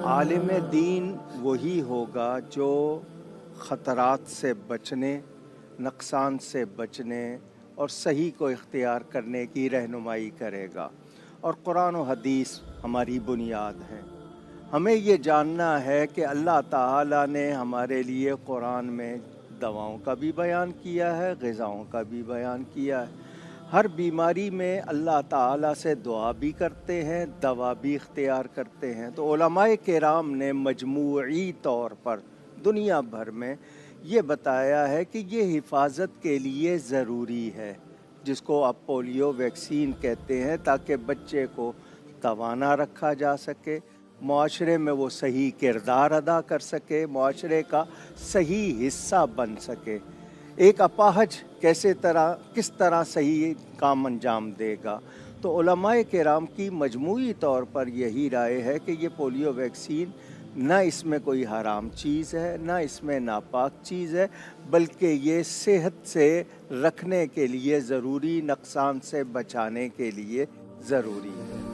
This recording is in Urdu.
عالم دین وہی ہوگا جو خطرات سے بچنے، نقصان سے بچنے اور صحیح کو اختیار کرنے کی رہنمائی کرے گا، اور قرآن و حدیث ہماری بنیاد ہے۔ ہمیں یہ جاننا ہے کہ اللہ تعالیٰ نے ہمارے لیے قرآن میں دواؤں کا بھی بیان کیا ہے، غذاؤں کا بھی بیان کیا ہے۔ ہر بیماری میں اللہ تعالیٰ سے دعا بھی کرتے ہیں، دوا بھی اختیار کرتے ہیں۔ تو علماء کرام نے مجموعی طور پر دنیا بھر میں یہ بتایا ہے کہ یہ حفاظت کے لیے ضروری ہے، جس کو آپ پولیو ویکسین کہتے ہیں، تاکہ بچے کو توانا رکھا جا سکے، معاشرے میں وہ صحیح کردار ادا کر سکے، معاشرے کا صحیح حصہ بن سکے۔ ایک اپاہج کس طرح صحیح کام انجام دے گا؟ تو علماء کرام کی مجموعی طور پر یہی رائے ہے کہ یہ پولیو ویکسین نہ اس میں کوئی حرام چیز ہے، نہ اس میں ناپاک چیز ہے، بلکہ یہ صحت سے رکھنے کے لیے ضروری، نقصان سے بچانے کے لیے ضروری ہے۔